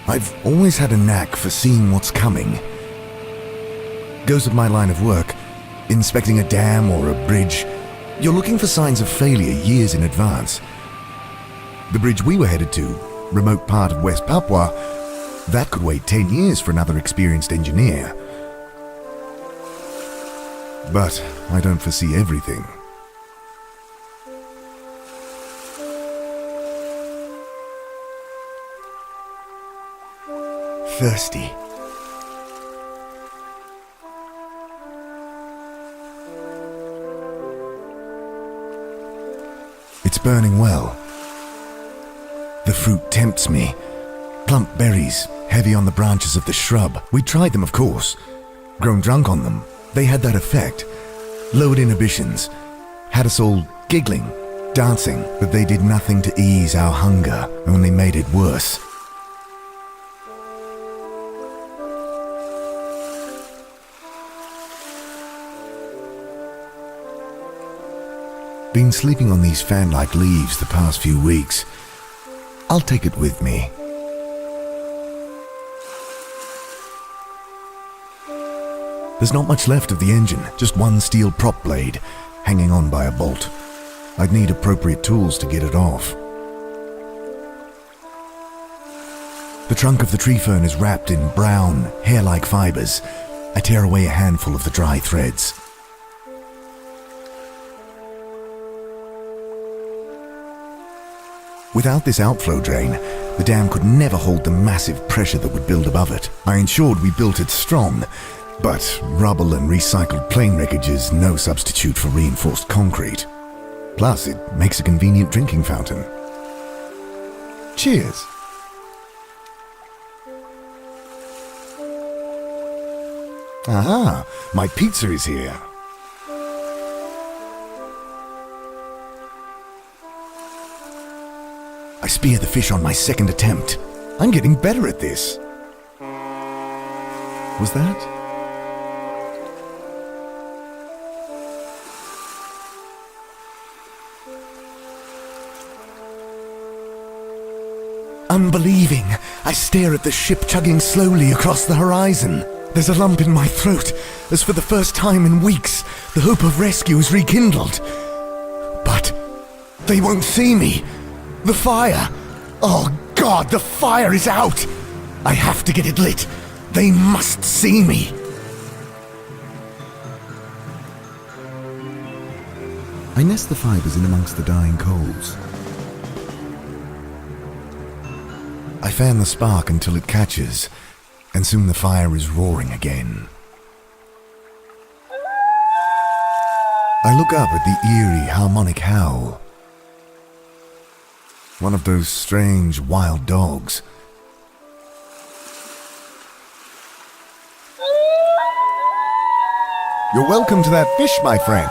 I've always had a knack for seeing what's coming. Goes with my line of work. Inspecting a dam or a bridge, you're looking for signs of failure years in advance. The bridge we were headed to, remote part of West Papua, that could wait 10 years for another experienced engineer. But I don't foresee everything. Thirsty. It's burning well. The fruit tempts me. Plump berries, heavy on the branches of the shrub. We tried them, of course. Grown drunk on them. They had that effect. Lowered inhibitions. Had us all giggling, dancing, but they did nothing to ease our hunger, only made it worse. Been sleeping on these fan-like leaves the past few weeks. I'll take it with me. There's not much left of the engine, just one steel prop blade, hanging on by a bolt. I'd need appropriate tools to get it off. The trunk of the tree fern is wrapped in brown, hair-like fibers. I tear away a handful of the dry threads. Without this outflow drain, the dam could never hold the massive pressure that would build above it. I ensured we built it strong, but rubble and recycled plane wreckage is no substitute for reinforced concrete. Plus, it makes a convenient drinking fountain. Cheers! Aha! My pizza is here. I spear the fish on my second attempt. I'm getting better at this. Was that? Unbelieving, I stare at the ship chugging slowly across the horizon. There's a lump in my throat, as for the first time in weeks, the hope of rescue is rekindled. But they won't see me. The fire! Oh God, the fire is out! I have to get it lit. They must see me. I nest the fibers in amongst the dying coals. I fan the spark until it catches, and soon the fire is roaring again. I look up at the eerie harmonic howl. One of those strange wild dogs. You're welcome to that fish, my friend.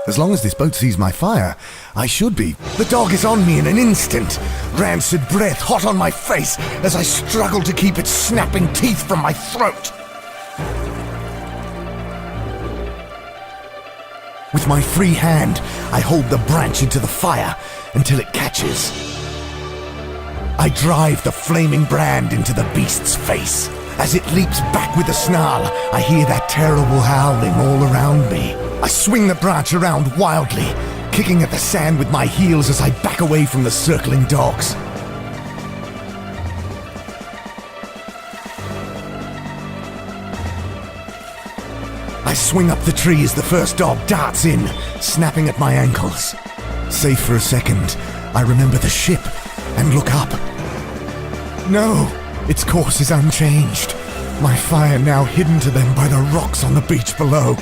As long as this boat sees my fire, I should be. The dog is on me in an instant. Rancid breath hot on my face as I struggle to keep its snapping teeth from my throat. With my free hand, I hold the branch into the fire until it catches. I drive the flaming brand into the beast's face. As it leaps back with a snarl, I hear that terrible howling all around me. I swing the branch around wildly, kicking at the sand with my heels as I back away from the circling dogs. I swing up the tree as the first dog darts in, snapping at my ankles. Safe for a second, I remember the ship and look up. No, its course is unchanged. My fire now hidden to them by the rocks on the beach below.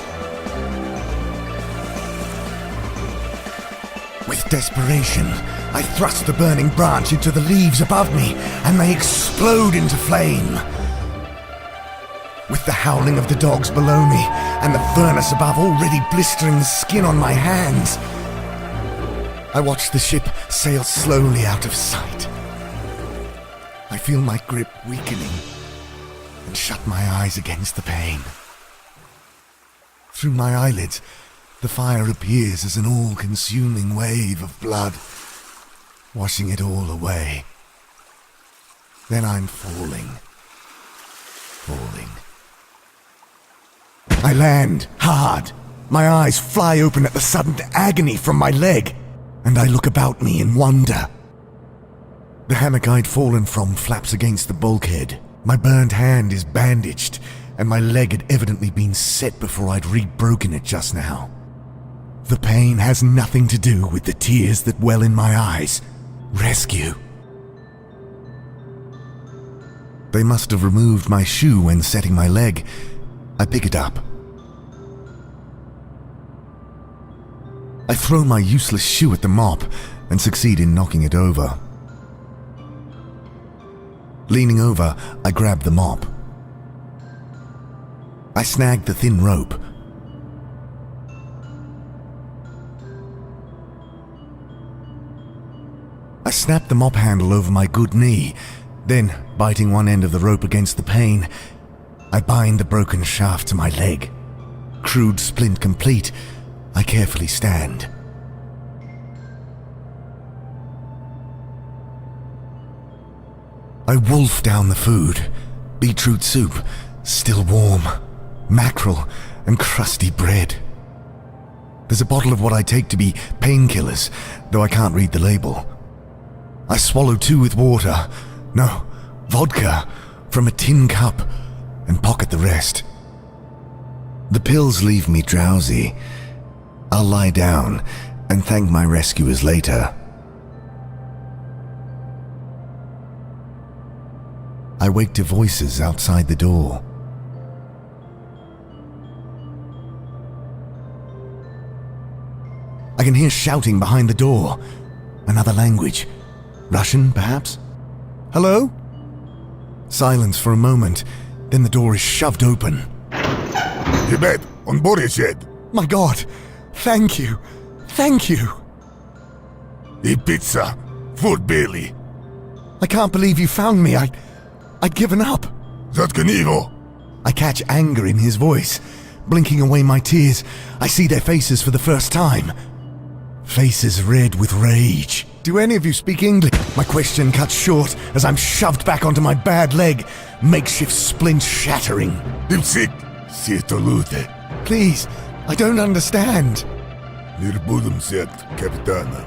With desperation, I thrust the burning branch into the leaves above me, and they explode into flame. With the howling of the dogs below me, and the furnace above already blistering the skin on my hands, I watch the ship sail slowly out of sight. I feel my grip weakening and shut my eyes against the pain. Through my eyelids, the fire appears as an all-consuming wave of blood, washing it all away. Then I'm falling. I land hard. My eyes fly open at the sudden agony from my leg, and I look about me in wonder. The hammock I'd fallen from flaps against the bulkhead. My burned hand is bandaged, and my leg had evidently been set before I'd re-broken it just now. The pain has nothing to do with the tears that well in my eyes. Rescue. They must have removed my shoe when setting my leg. I pick it up. I throw my useless shoe at the mop and succeed in knocking it over. Leaning over, I grab the mop. I snag the thin rope. I snap the mop handle over my good knee, then, biting one end of the rope against the pane, I bind the broken shaft to my leg. Crude splint complete, I carefully stand. I wolf down the food. Beetroot soup, still warm, mackerel, and crusty bread. There's a bottle of what I take to be painkillers, though I can't read the label. I swallow 2 with water, no, vodka, from a tin cup, and pocket the rest. The pills leave me drowsy. I'll lie down and thank my rescuers later. I wake to voices outside the door. I can hear shouting behind the door. Another language. Russian, perhaps? Hello? Silence for a moment, then the door is shoved open. Rебят, он борется. My God! Thank you! Thank you! И pizza. Food belly. I can't believe you found me. I'd given up. Заткни его. I catch anger in his voice. Blinking away my tears, I see their faces for the first time. Faces red with rage. Do any of you speak English? My question cuts short as I'm shoved back onto my bad leg, makeshift splint shattering. Дипсик. Сито луте. Please, I don't understand. Мир будем сет, капитана.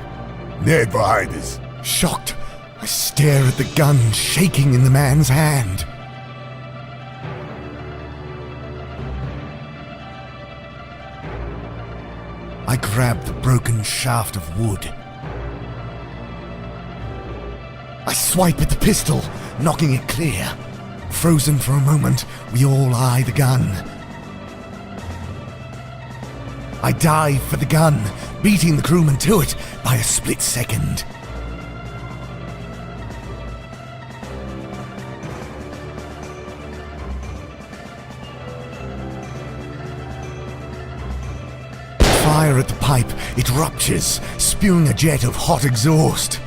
Не вагайдес. Shocked, I stare at the gun shaking in the man's hand. I grab the broken shaft of wood. I swipe at the pistol, knocking it clear. Frozen for a moment, we all eye the gun. I dive for the gun, beating the crewman to it by a split second. Fire at the pipe, it ruptures, spewing a jet of hot exhaust.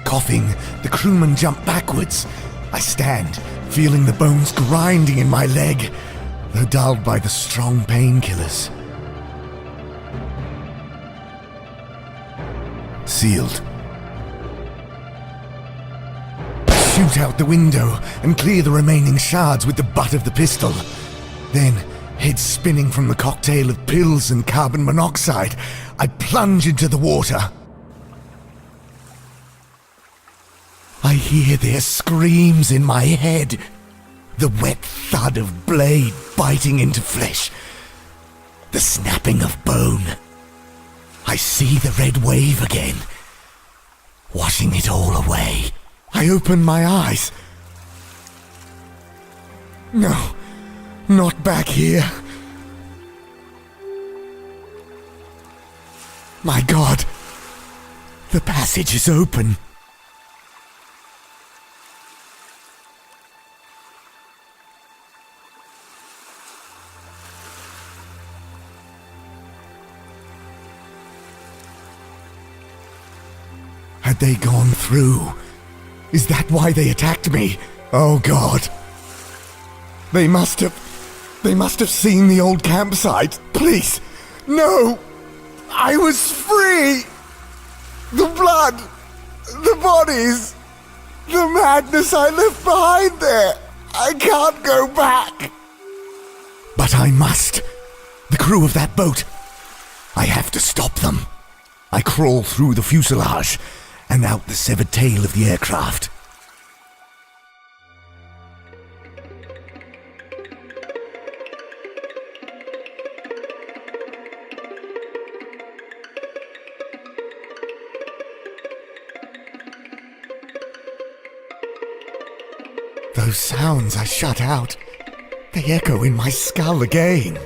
Coughing, the crewmen jump backwards. I stand, feeling the bones grinding in my leg, though dulled by the strong painkillers. Sealed. Shoot out the window and clear the remaining shards with the butt of the pistol. Then, head spinning from the cocktail of pills and carbon monoxide, I plunge into the water. I hear their screams in my head, the wet thud of blade biting into flesh, the snapping of bone. I see the red wave again, washing it all away. I open my eyes. No, not back here. My God, the passage is open. Had they gone through? Is that why they attacked me? Oh God. They must have seen the old campsite. Please, No! I was free! The blood! The bodies! The madness I left behind there! I can't go back! But I must! The crew of that boat! I have to stop them! I crawl through the fuselage and out the severed tail of the aircraft. Those sounds I shut out, they echo in my skull again.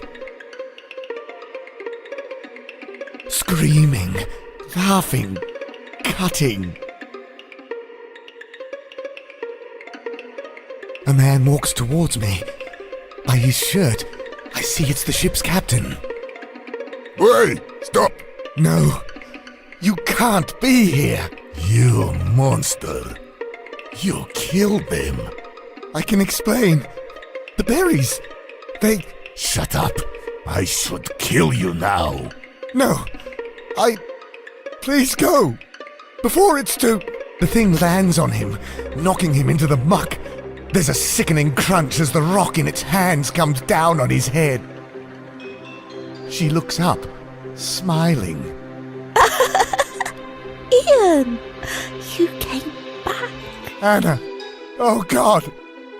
Screaming, laughing, cutting. A man walks towards me. By his shirt, I see it's the ship's captain. Hey, stop! No, you can't be here. You monster. You killed them. I can explain. The berries, they... Shut up. I should kill you now. No, Please go. Before it's too... The thing lands on him, knocking him into the muck. There's a sickening crunch as the rock in its hands comes down on his head. She looks up, smiling. Ian, you came back. Anna. Oh, God.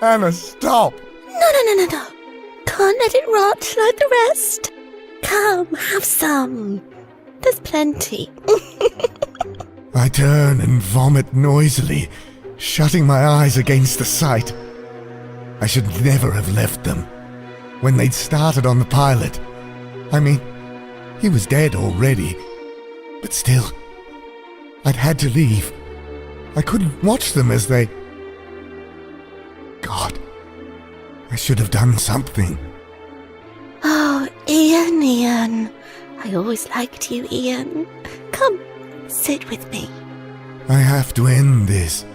Anna, stop. No. Can't let it rot like the rest. Come, have some. There's plenty. I turn and vomit noisily, shutting my eyes against the sight. I should never have left them. When they'd started on the pilot. I mean, he was dead already. But still, I'd had to leave. I couldn't watch them as they... God, I should have done something. Oh, Ian. I always liked you, Ian. Come, sit with me. I have to end this.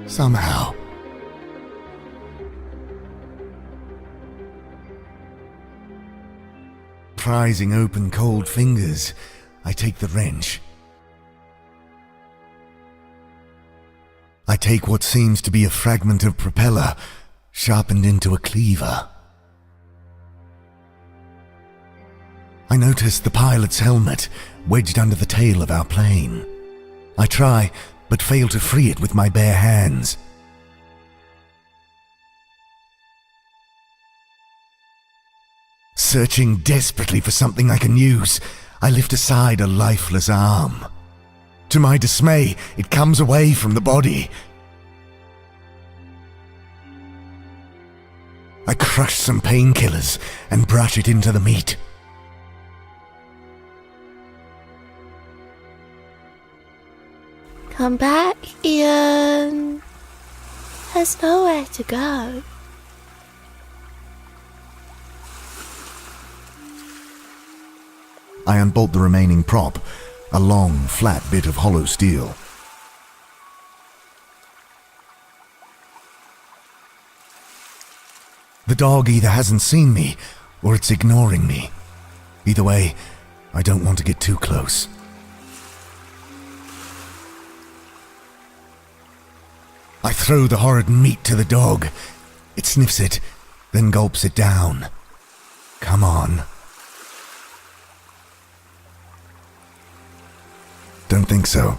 Somehow. Prizing open cold fingers, I take the wrench. I take what seems to be a fragment of propeller, sharpened into a cleaver. I notice the pilot's helmet wedged under the tail of our plane. I try, but fail to free it with my bare hands. Searching desperately for something I can use, I lift aside a lifeless arm. To my dismay, it comes away from the body. I crush some painkillers and brush it into the meat. Come back, Ian. There's nowhere to go. I unbolt the remaining prop, a long, flat bit of hollow steel. The dog either hasn't seen me, or it's ignoring me. Either way, I don't want to get too close. I throw the horrid meat to the dog. It sniffs it, then gulps it down. Come on. Don't think so.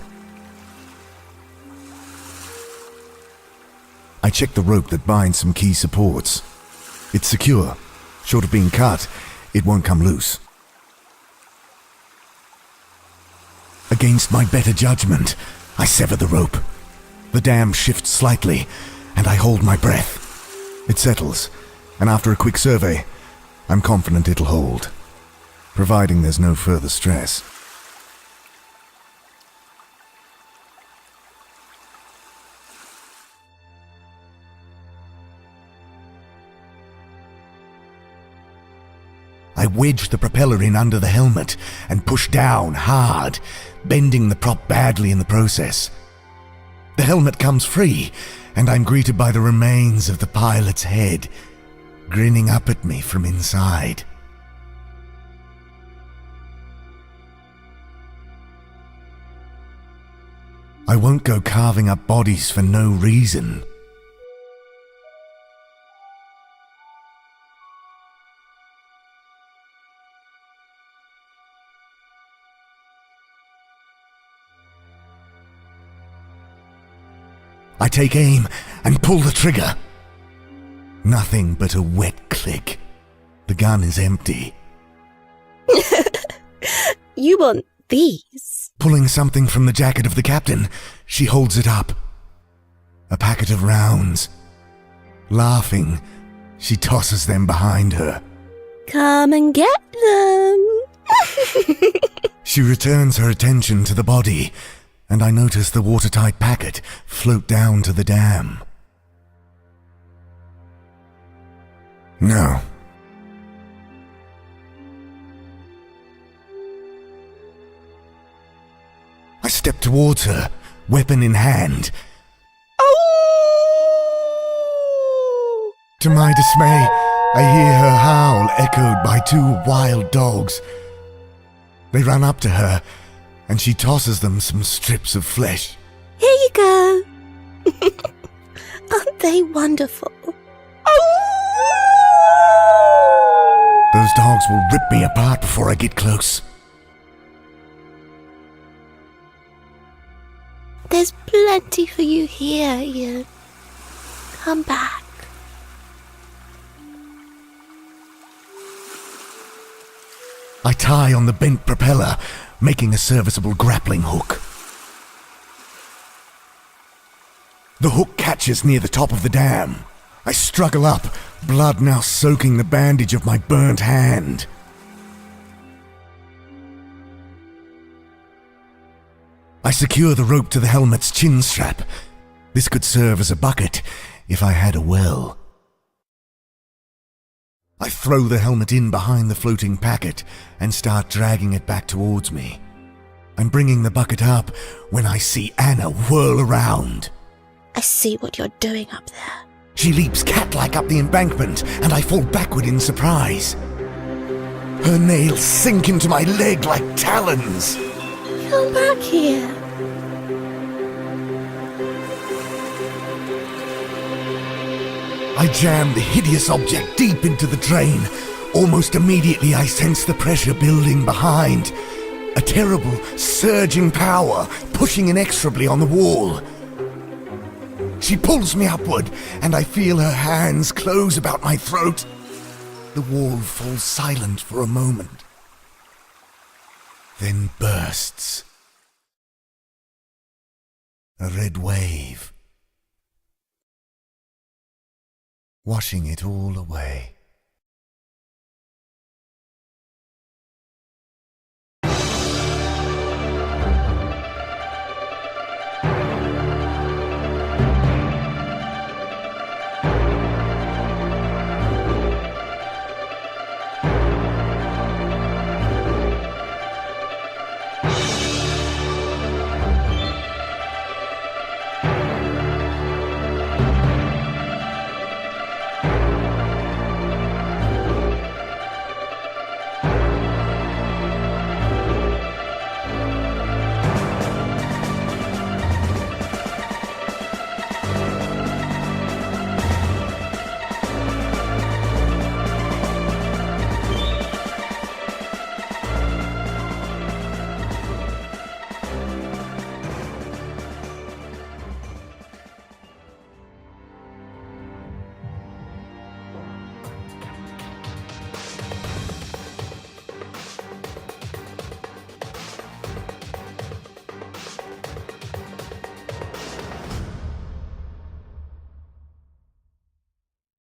I check the rope that binds some key supports. It's secure. Short of being cut, it won't come loose. Against my better judgment, I sever the rope. The dam shifts slightly, and I hold my breath. It settles, and after a quick survey, I'm confident it'll hold, providing there's no further stress. I wedge the propeller in under the helmet and push down hard, bending the prop badly in the process. The helmet comes free, and I'm greeted by the remains of the pilot's head, grinning up at me from inside. I won't go carving up bodies for no reason. I take aim and pull the trigger. Nothing but a wet click. The gun is empty. You want these? Pulling something from the jacket of the captain, she holds it up. A packet of rounds. Laughing, she tosses them behind her. Come and get them. She returns her attention to the body, and I notice the watertight packet float down to the dam. No. I step towards her, weapon in hand. Oh! To my dismay, I hear her howl echoed by two wild dogs. They run up to her, and she tosses them some strips of flesh. Here you go. Aren't they wonderful? Those dogs will rip me apart before I get close. There's plenty for you here, Ian. Come back. I tie on the bent propeller, making a serviceable grappling hook. The hook catches near the top of the dam. I struggle up, blood now soaking the bandage of my burnt hand. I secure the rope to the helmet's chin strap. This could serve as a bucket if I had a well. I throw the helmet in behind the floating packet and start dragging it back towards me. I'm bringing the bucket up when I see Anna whirl around. I see what you're doing up there. She leaps cat-like up the embankment, and I fall backward in surprise. Her nails sink into my leg like talons. Come back here. I jam the hideous object deep into the drain. Almost immediately I sense the pressure building behind. A terrible, surging power pushing inexorably on the wall. She pulls me upward, and I feel her hands close about my throat. The wall falls silent for a moment, then bursts. A red wave, washing it all away.